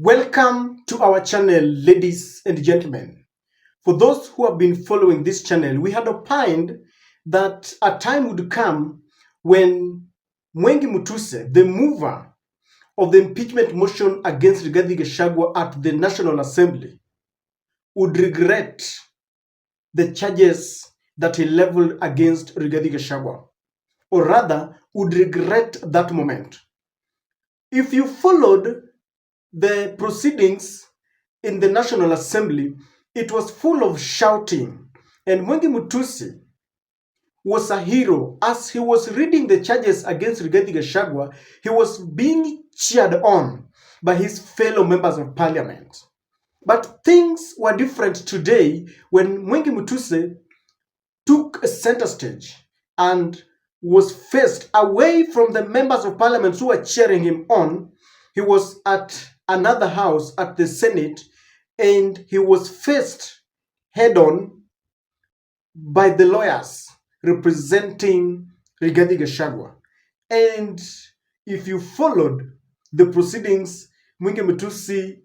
Welcome to our channel, ladies and gentlemen. For those who have been following this channel, we had opined that a time would come when Mutuse, the mover of the impeachment motion against Rigathi Gachagua at the National Assembly, would regret the charges that he leveled against Rigathi Gachagua, or rather, would regret that moment. If you followed the proceedings in the National Assembly, it was full of shouting. And Mutuse was a hero. As he was reading the charges against Rigathi Gachagua, he was being cheered on by his fellow members of parliament. But things were different today when Mutuse took a center stage and was faced away from the members of parliament who were cheering him on. He was at another house at the Senate, and he was faced head on by the lawyers representing Rigathi Gachagua. And if you followed the proceedings, Mutuse,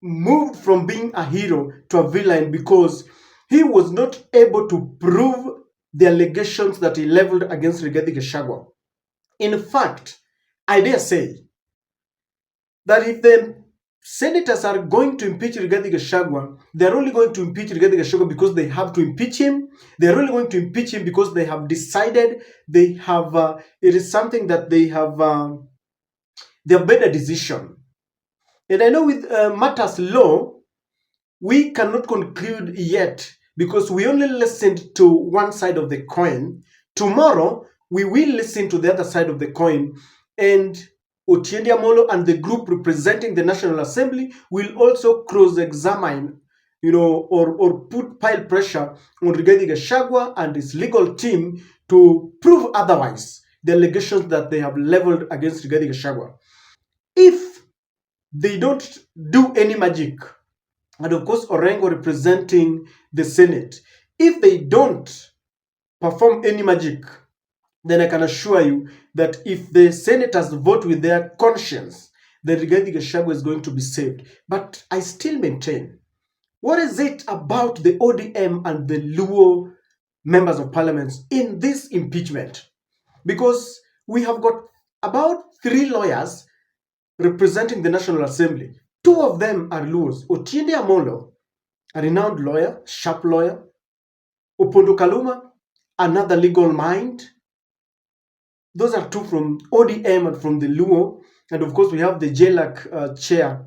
moved from being a hero to a villain because he was not able to prove the allegations that he leveled against Rigathi Gachagua. In fact, I dare say that if the senators are going to impeach Rigathi Gachagua, they're only going to impeach Rigathi Gachagua because they have to impeach him. They're only going to impeach him because they have decided they have, it is something that they have made a decision. And I know with matters law, we cannot conclude yet because we only listened to one side of the coin. Tomorrow, we will listen to the other side of the coin, and Otiende Amolo and the group representing the National Assembly will also cross-examine, or put pile pressure on Rigathi Gachagua and his legal team to prove otherwise the allegations that they have leveled against Rigathi Gachagua. If they don't do any magic, and of course Orengo representing the Senate, if they don't perform any magic, then I can assure you that if the senators vote with their conscience, then Rigathi Gachagua is going to be saved. But I still maintain, what is it about the ODM and the Luo members of parliament in this impeachment? Because we have got about 3 lawyers representing the National Assembly. 2 of them are Luos. Otiende Amolo, a renowned lawyer, sharp lawyer. Opondo Kaluma, another legal mind. Those are 2 from ODM and from the Luo. And of course, we have the JLAC chair,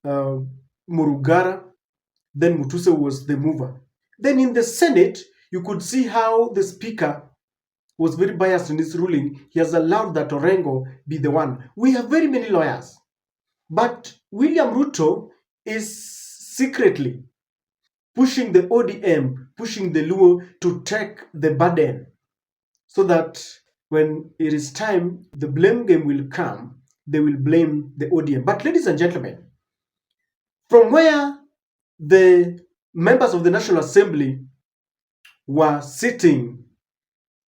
Murugara. Then Mutuse was the mover. Then in the Senate, you could see how the speaker was very biased in his ruling. He has allowed that Orengo be the one. We have very many lawyers. But William Ruto is secretly pushing the ODM, pushing the Luo to take the burden so that when it is time, the blame game will come, they will blame the ODM. But ladies and gentlemen, from where the members of the National Assembly were sitting,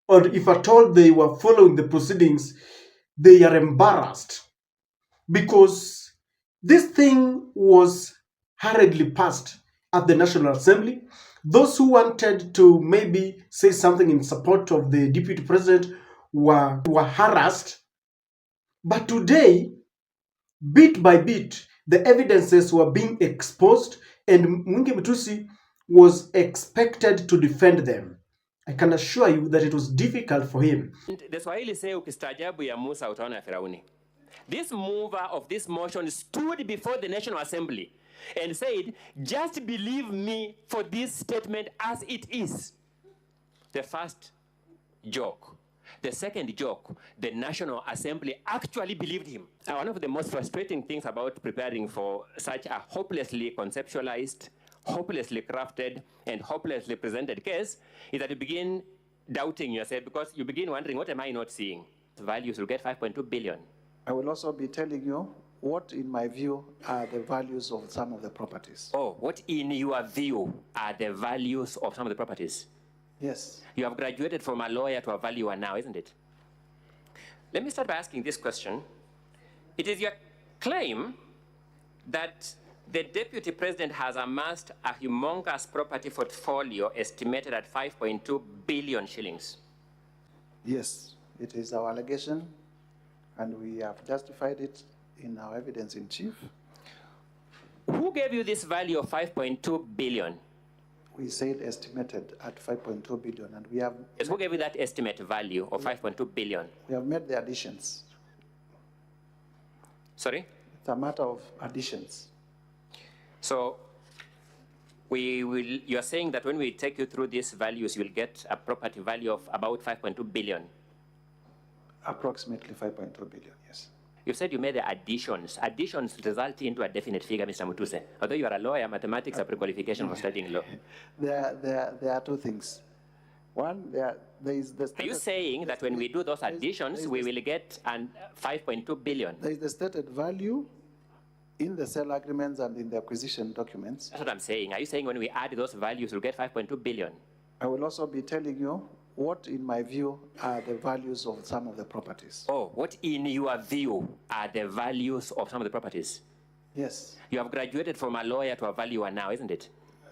or if at all they were following the proceedings, they are embarrassed because this thing was hurriedly passed at the National Assembly. Those who wanted to maybe say something in support of the deputy president were harassed. But today, bit by bit, the evidences were being exposed, and Mutuse was expected to defend them. I can assure you that it was difficult for him. The Swahili say ukistaajabu ya Musa utaona ya Firauni. This mover of this motion stood before the National Assembly and said, just believe me for this statement as it is. The first joke. The second joke, the National Assembly actually believed him. One of the most frustrating things about preparing for such a hopelessly conceptualized, hopelessly crafted, and hopelessly presented case is that you begin doubting yourself because you begin wondering, what am I not seeing? The values will get 5.2 billion. I will also be telling you what, in my view, are the values of some of the properties. Oh, what in your view are the values of some of the properties? Yes. You have graduated from a lawyer to a valuer now, isn't it? Let me start by asking this question. It is your claim that the deputy president has amassed a humongous property portfolio estimated at 5.2 billion shillings. Yes, it is our allegation, and we have justified it in our evidence in chief. Who gave you this value of 5.2 billion? We said estimated at 5.2 billion, and we have. Yes, who gave you that estimate value of 5.2 billion? We have made the additions. Sorry? It's a matter of additions. So you are saying that when we take you through these values, you will get a property value of about 5.2 billion. Approximately 5.2 billion, yes. You said you made the additions. Additions result into a definite figure, Mr. Mutuse. Although you are a lawyer, mathematics are pre-qualification for studying law. There are two things. One, there is the. Are you saying that when we do those additions, we will get 5.2 billion? There is the stated value in the sale agreements and in the acquisition documents. That's what I'm saying. Are you saying when we add those values, we'll get 5.2 billion? I will also be telling you what, in my view, are the values of some of the properties. Oh, what in your view are the values of some of the properties? Yes. You have graduated from a lawyer to a valuer now, isn't it?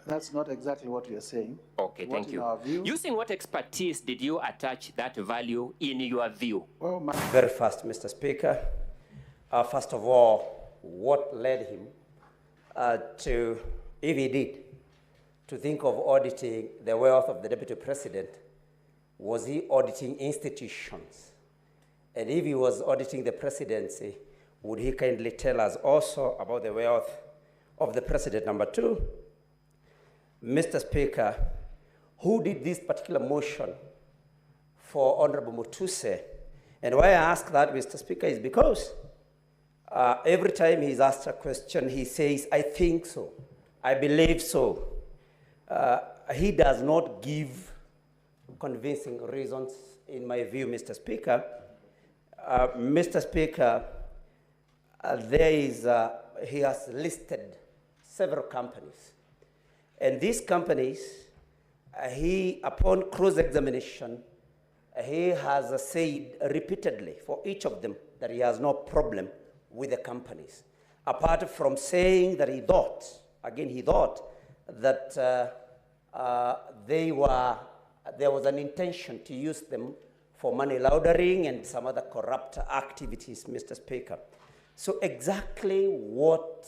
That's not exactly what you're saying. Okay, What thank in you. our view- Using what expertise did you attach that value in your view? Well, Very fast, Mr. Speaker. First of all, what led him to, if he did, to think of auditing the wealth of the Deputy President? Was he auditing institutions? And if he was auditing the presidency, would he kindly tell us also about the wealth of the President? Number two, Mr. Speaker, who did this particular motion for Honorable Mutuse? And why I ask that, Mr. Speaker, is because every time he's asked a question, he says, I think so, I believe so. He does not give convincing reasons, in my view, Mr. Speaker. Mr. Speaker, he has listed several companies. And these companies, upon cross-examination, he has said repeatedly for each of them that he has no problem with the companies. Apart from saying that he thought that there was an intention to use them for money laundering and some other corrupt activities, Mr. Speaker. So exactly what,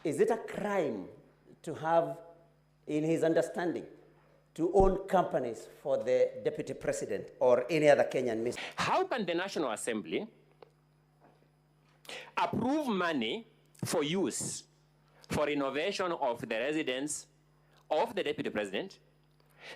is it a crime to have, in his understanding, to own companies for the Deputy President or any other Kenyan minister? How can the National Assembly approve money for use for renovation of the residence of the Deputy President?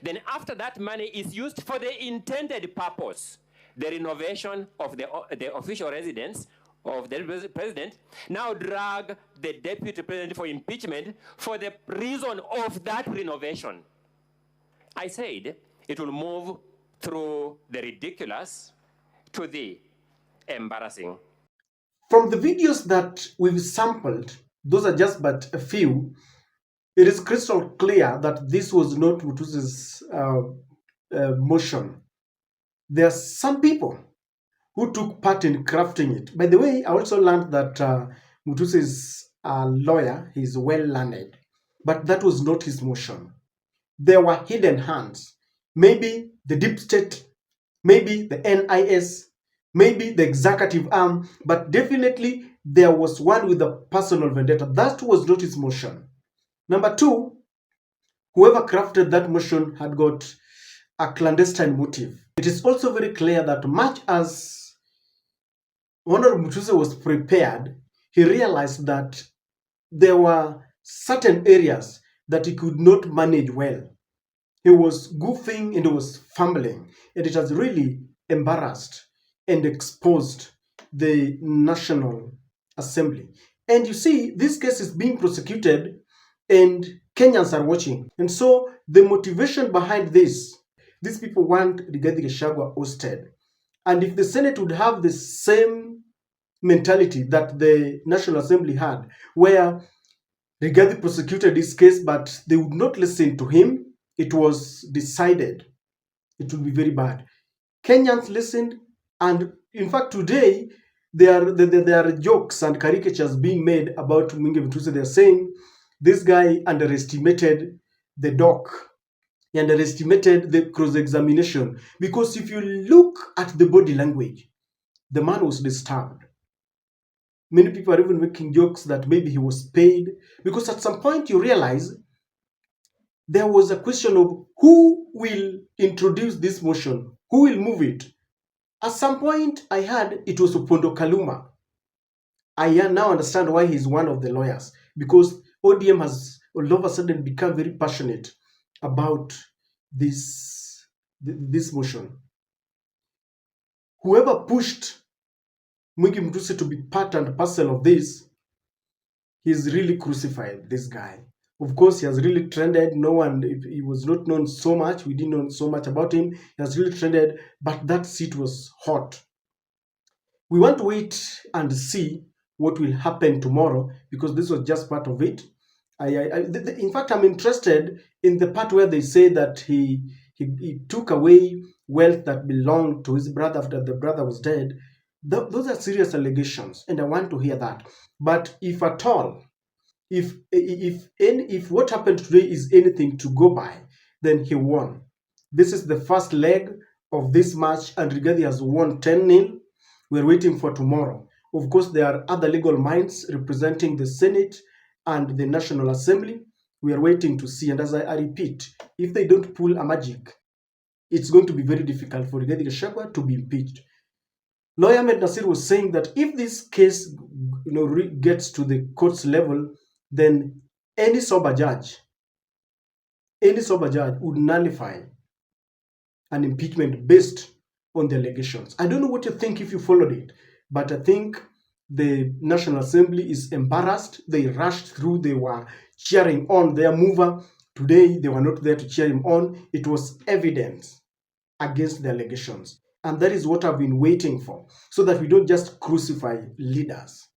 Then after that money is used for the intended purpose, the renovation of the official residence of the President, now drag the Deputy President for impeachment for the reason of that renovation. I said it will move through the ridiculous to the embarrassing. From the videos that we've sampled, those are just but a few, it is crystal clear that this was not Mutuse's motion. There are some people who took part in crafting it. By the way, I also learned that Mutuse is a lawyer, he's well learned, but that was not his motion. There were hidden hands. Maybe the deep state, maybe the NIS, maybe the executive arm, but definitely there was one with a personal vendetta. That was not his motion. Number two, whoever crafted that motion had got a clandestine motive. It is also very clear that much as Honorable Mutuse was prepared, he realized that there were certain areas that he could not manage well. He was goofing and he was fumbling, and it has really embarrassed and exposed the National Assembly. And you see, this case is being prosecuted and Kenyans are watching. And so the motivation behind this, these people want Rigathi Gachagua ousted. And if the Senate would have the same mentality that the National Assembly had, where Rigathi prosecuted this case, but they would not listen to him, it was decided it would be very bad. Kenyans listened, and in fact today, there are jokes and caricatures being made about Mwingi Mutuse. They're saying this guy underestimated the doc. He underestimated the cross-examination. Because if you look at the body language, the man was disturbed. Many people are even making jokes that maybe he was paid. Because at some point you realize there was a question of who will introduce this motion, who will move it. At some point, I heard it was Opondo Kaluma. I now understand why he's one of the lawyers, because ODM has all of a sudden become very passionate about this motion. Whoever pushed Mwingi Mutuse to be part and parcel of this, he's really crucified this guy. Of course, he has really trended. No one, he was not known so much. We didn't know so much about him. He has really trended, but that seat was hot. We want to wait and see what will happen tomorrow, because this was just part of it. In fact, I'm interested in the part where they say that he took away wealth that belonged to his brother after the brother was dead. Those are serious allegations, and I want to hear that. But if at all, if what happened today is anything to go by, then he won. This is the first leg of this match, and Rigathi has won 10-0. We're waiting for tomorrow. Of course, there are other legal minds representing the Senate and the National Assembly. We are waiting to see. And as I repeat, if they don't pull a magic, it's going to be very difficult for Rigathi Gachagua to be impeached. Lawyer Ahmed Nasir was saying that if this case gets to the court's level, then any sober judge would nullify an impeachment based on the allegations. I don't know what you think if you followed it, but I think the National Assembly is embarrassed. They rushed through. They were cheering on their mover. Today, they were not there to cheer him on. It was evidence against the allegations. And that is what I've been waiting for, so that we don't just crucify leaders.